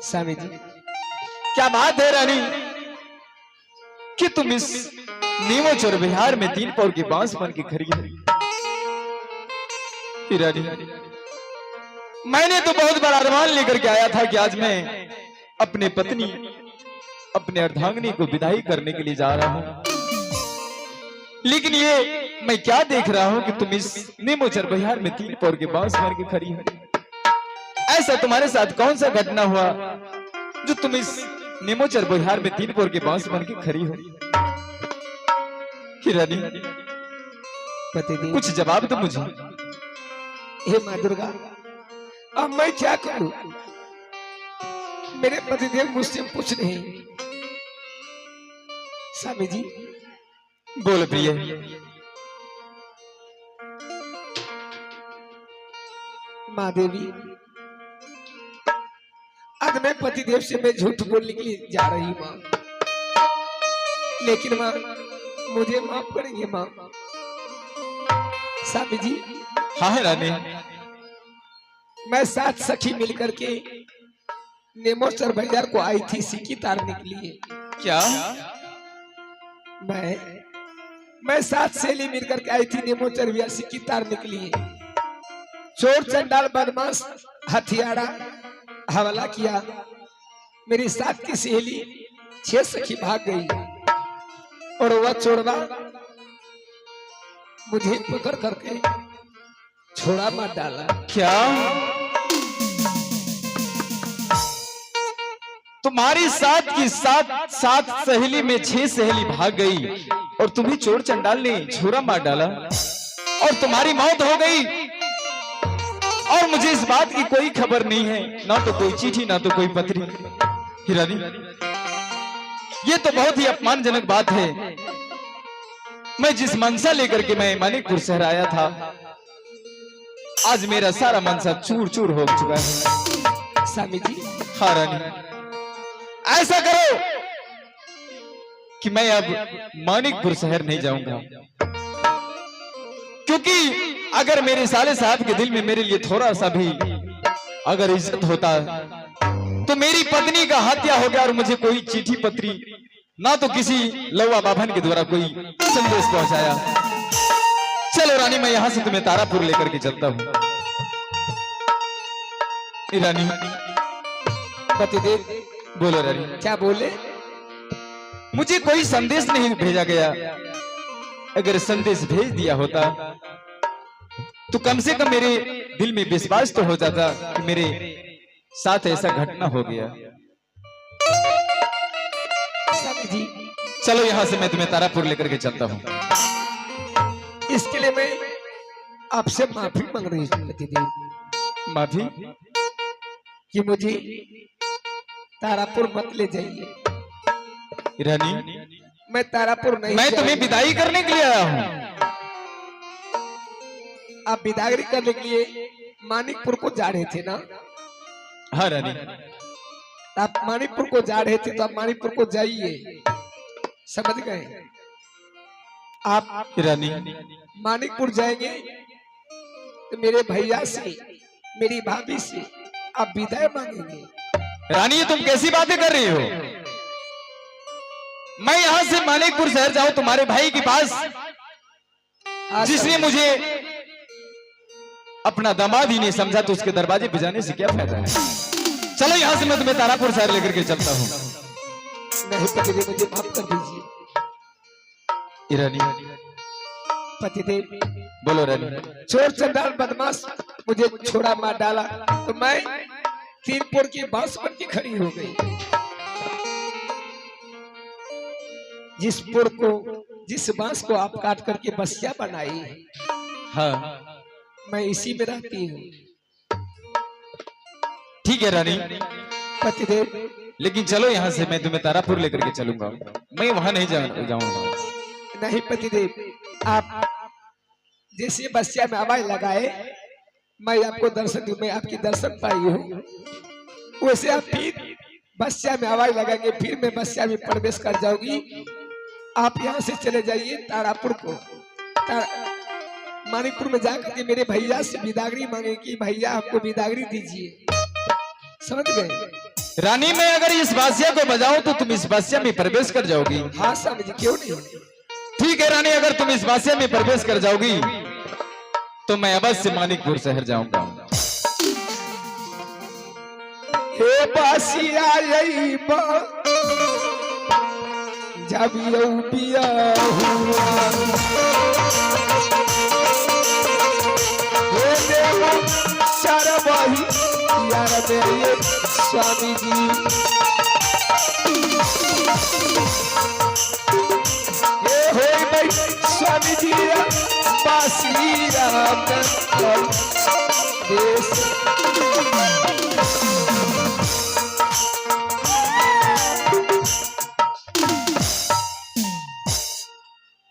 स्वामी जी क्या बात है रानी कि तुम इस नीमो चोर बिहार में 3 पौर की बांस बन के खड़ी हो। रानी मैंने तो बहुत बड़ा अरमान लेकर के आया था कि आज मैं अपने पत्नी अपने अर्धांगिनी को विदाई करने के लिए जा रहा हूं, लेकिन ये मैं क्या देख रहा हूं कि तुम इस नीमोचर बिहार में 3 पौर के बांस बन के खड़ी हो। ऐसा तुम्हारे साथ कौन सा घटना हुआ जो तुम इस नीमोचर बिहार में 3 पौर के बांस बन के खड़ी हो? रानी पतिदेव कुछ जवाब दो मुझे। हे माँ दुर्गा, अब मैं क्या करूं? मेरे पतिदेव मुझसे पूछ रहे हैं। स्वामी जी बोल प्रिय। माँ देवी, आज मैं पतिदेव से मैं झूठ बोलने के लिए जा रही हूँ माँ, लेकिन माँ मुझे माफ करेंगे माँ। स्वामी जी हाँ रानी, मैं 7 सखी मिलकर के नेमोचर बाजार को आई थी सिक्की तारने के लिए। क्या मैं 7 सहेली मिलकर के आई थी नेमोचर बाजार सिक्की तारने के लिए। चोर चंडाल बदमाश हथियारा हमला किया। मेरी 7 की सहेली 6 सखी भाग गई और वह चोरवा मुझे पकड़ करके छोड़ा मार डाला। क्या तुम्हारी 7 की 7 सहेली में 6 सहेली भाग गई और तुम्हें चोर चंडाल ने छुरा मार डाला और तुम्हारी मौत हो गई, और मुझे इस बात की कोई खबर नहीं है, ना तो कोई चिट्ठी ना तो कोई पत्री। रानी ये तो बहुत ही अपमानजनक बात है। मैं जिस मनसा लेकर के मैं मानिकपुर शहर आया था, आज मेरा सारा मनसा चूर चूर हो चुका है। स्वामी जी हाँ रानी, ऐसा करो कि मैं अब मानिकपुर शहर नहीं जाऊंगा, क्योंकि अगर मेरे साले साहब के दिल में मेरे लिए थोड़ा सा भी अगर इज्जत होता तो मेरी पत्नी का हत्या हो गया और मुझे कोई चिट्ठी पत्री ना तो किसी लौवा बाभन के द्वारा कोई संदेश पहुंचाया। चलो रानी, मैं यहां से तुम्हें तारापुर लेकर के चलता हूं। रानी पतिदेव बोलो रानी। क्या बोले? मुझे कोई संदेश नहीं भेजा गया, अगर संदेश भेज दिया होता तो कम से कम मेरे दिल में विश्वास तो हो जाता कि मेरे साथ ऐसा घटना हो गया। जी चलो यहां से मैं तुम्हें तारापुर लेकर के चलता हूं। इसके लिए मैं आपसे माफी मांग रही हूँ पतिदेव। माफी? कि मुझे तारापुर मत ले जाइए। रानी मैं तारापुर नहीं, मैं तुम्हें विदाई करने के लिए आया हूं। आप विदाई करने के लिए मानिकपुर को जा रहे थे ना? हाँ रानी, आप मानिकपुर को जा रहे थे तो आप मानिकपुर को जाइए, समझ गए? आप रानी मानिकपुर जाएंगे तो मेरे भैया से मेरी भाभी से आप विदाई मांगेंगे। रानी ये तुम कैसी बातें कर रही हो? मैं यहां से मानिकपुर शहर जाऊं तुम्हारे भाई के पास, जिसने मुझे अपना दामाद ही नहीं समझा, तो उसके दरवाजे पे जाने से क्या फायदा है? चलो यहां से मैं तुम्हें तारापुर शहर लेकर के चलता हूं। नहीं पतिदेव, मुझे माफ कर दीजिए। रानी पतिदेव बोलो रानी। चोर चंडाल बदमाश मुझे छोड़ा मार डाला तो मैं 3 पोर की बांस बन के खड़ी हो गई। जिस बांस को आप काट करके बसिया बनाई, हाँ मैं इसी में रहती हूँ। ठीक है रानी, पतिदेव लेकिन चलो यहाँ से मैं तुम्हें तारापुर लेकर के चलूंगा, मैं वहां नहीं जाऊंगा। नहीं पतिदेव, आप जैसे बसिया में आवाज लगाए मैं आपको दर्शन दूं, मैं आपकी दर्शन पाई हूँ, वैसे आप फिर बसिया में आवाज लगाएंगे, फिर मैं बसिया में प्रवेश कर जाऊंगी। आप यहाँ से चले जाइए तारापुर को, मानिकपुर में जाकर के मेरे भैया से बिदागरी मांगे कि भैया आपको बिदागरी दीजिए, समझ गए? रानी, मैं अगर इस बासिया को बजाऊं तो तुम इस बासिया में प्रवेश कर जाओगी। हाँ स्वामी जी, क्यों नहीं? ठीक है रानी, अगर तुम इस बासिया में प्रवेश कर जाओगी तो मैं अवश्य मानिकपुर शहर जाऊंगा। हे बासिया यही जब यू पिया हुआ हे देवा शरबही यार मेरे स्वामी जी। हे हो भाई स्वामी जी बासिया देश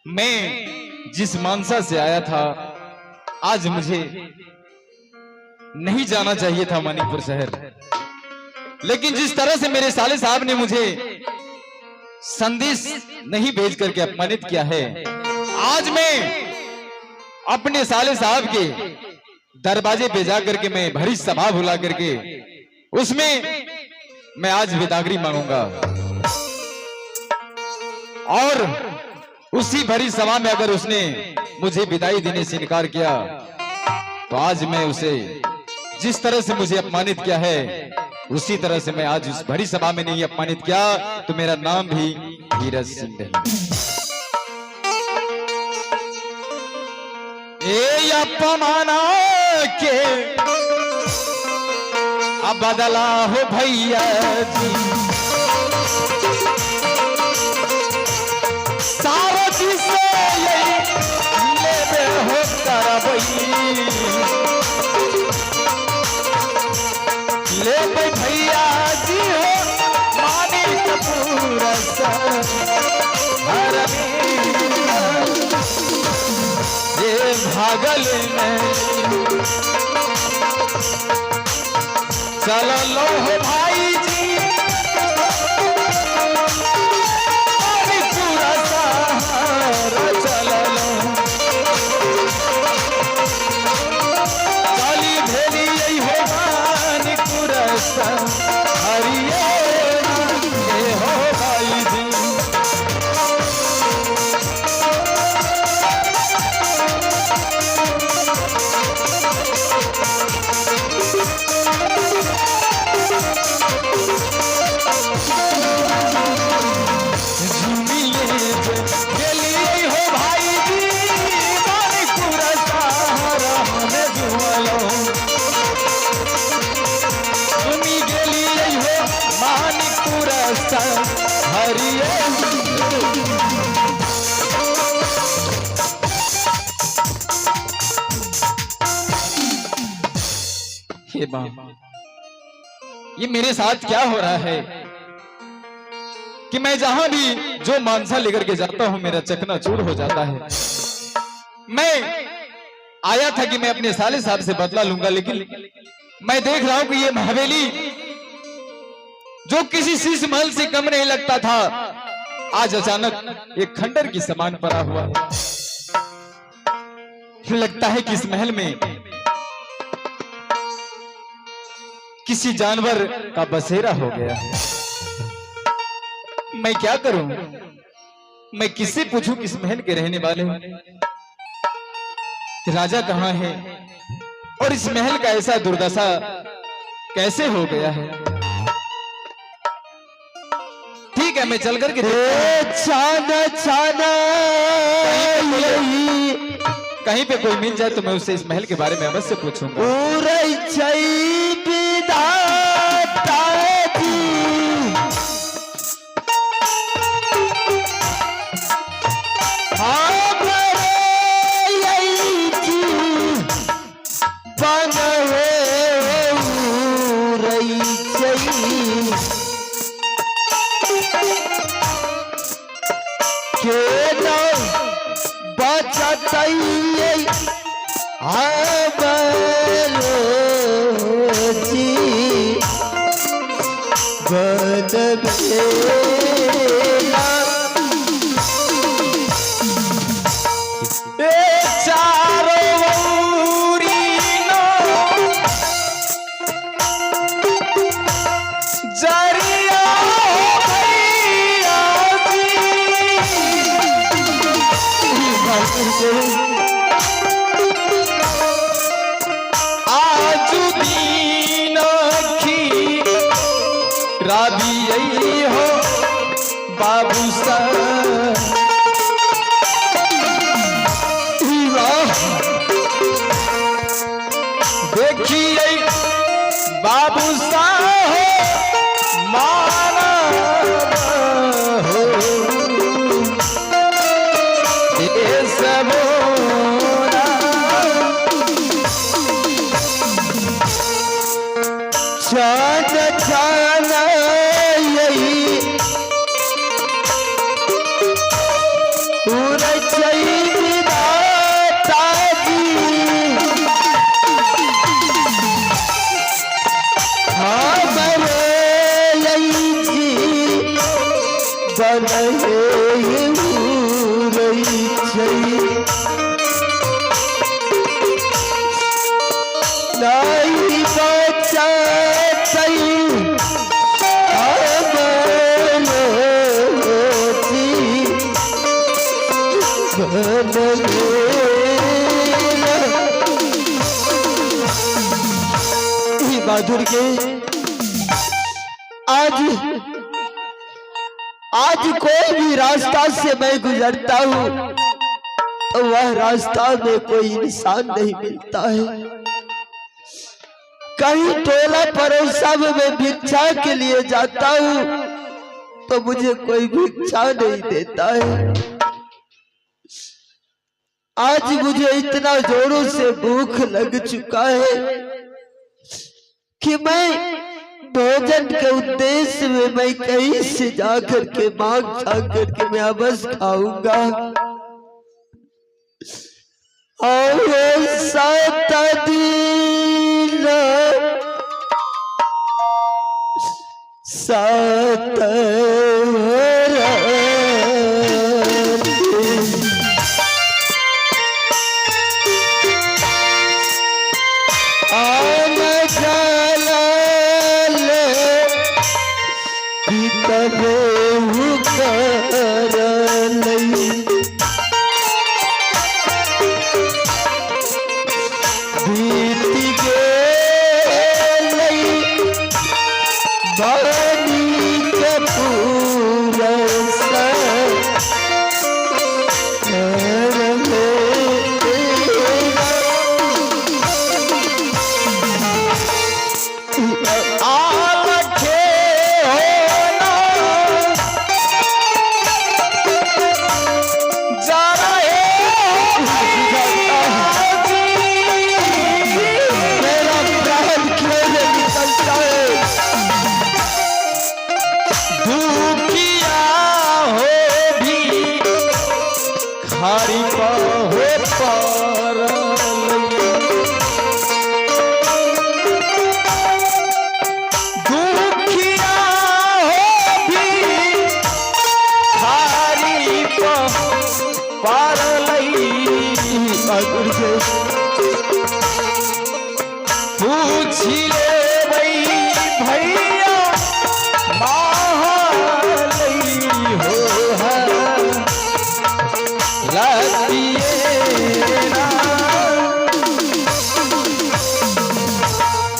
मैं जिस मानसा से आया था आज मुझे नहीं जाना चाहिए था मानिकपुर शहर, लेकिन जिस तरह से मेरे साले साहब ने मुझे संदेश नहीं भेज करके अपमानित किया है, आज मैं अपने साले साहब के दरवाजे पे जाकर के मैं भरी सभा बुला करके उसमें मैं आज विदागरी मांगूंगा और उसी भरी सभा में अगर उसने मुझे विदाई देने से इनकार किया तो आज मैं उसे जिस तरह से मुझे अपमानित किया है उसी तरह से मैं आज उस भरी सभा में नहीं अपमानित किया तो मेरा नाम भी धीरज सिंह नहीं। ए अपमाना के अब बदला हो भैया जी, सारा चीज से यही ले हो करबई, ले भैया जी हो मानिकपुर शहर ये भागल में चल लो हो भाई जी मानिकपुर शहर चल लो, चली भेली यही हो मानिकपुर शहर ये हो भाई जी। हे मां, ये मेरे साथ क्या हो रहा है कि मैं जहां भी जो मानसा लेकर के जाता हूं मेरा चकनाचूर हो जाता है। मैं आया था कि मैं अपने साले साहब से बदला लूंगा, लेकिन मैं देख रहा हूं कि ये हवेली जो किसी शीश महल से कम नहीं लगता था आज अचानक एक खंडर की समान पड़ा हुआ है। लगता है कि इस महल में किसी जानवर का बसेरा हो गया है। मैं क्या करूं? मैं किससे पूछूं कि इस महल के रहने वाले राजा कहां है और इस महल का ऐसा दुर्दशा कैसे हो गया है? ठीक है, मैं चल करके कहीं पे कोई मिल जाए तो मैं उससे इस महल के बारे में अवश्य पूछूंगा। जा राबी यही हो बाबू साहब देखिए बाबू साहब माना हो ये सब चांद छाना यही पूरा चाहिए ताजी हमारे यही जी बने रही चाहिए नहीं बचा बहादुर के आज कोई भी रास्ता से मैं गुजरता हूँ तो वह रास्ता में कोई इंसान नहीं मिलता है। कहीं टोला पड़ोसा में मैं भिक्षा के लिए जाता हूँ तो मुझे कोई भिक्षा नहीं देता है। आज मुझे इतना जोरों से भूख लग चुका है कि मैं भोजन के उद्देश्य में मैं कहीं से जाकर के मांग कर के मैं अवश्य खाऊंगा। और सात दिन सात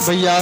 भैया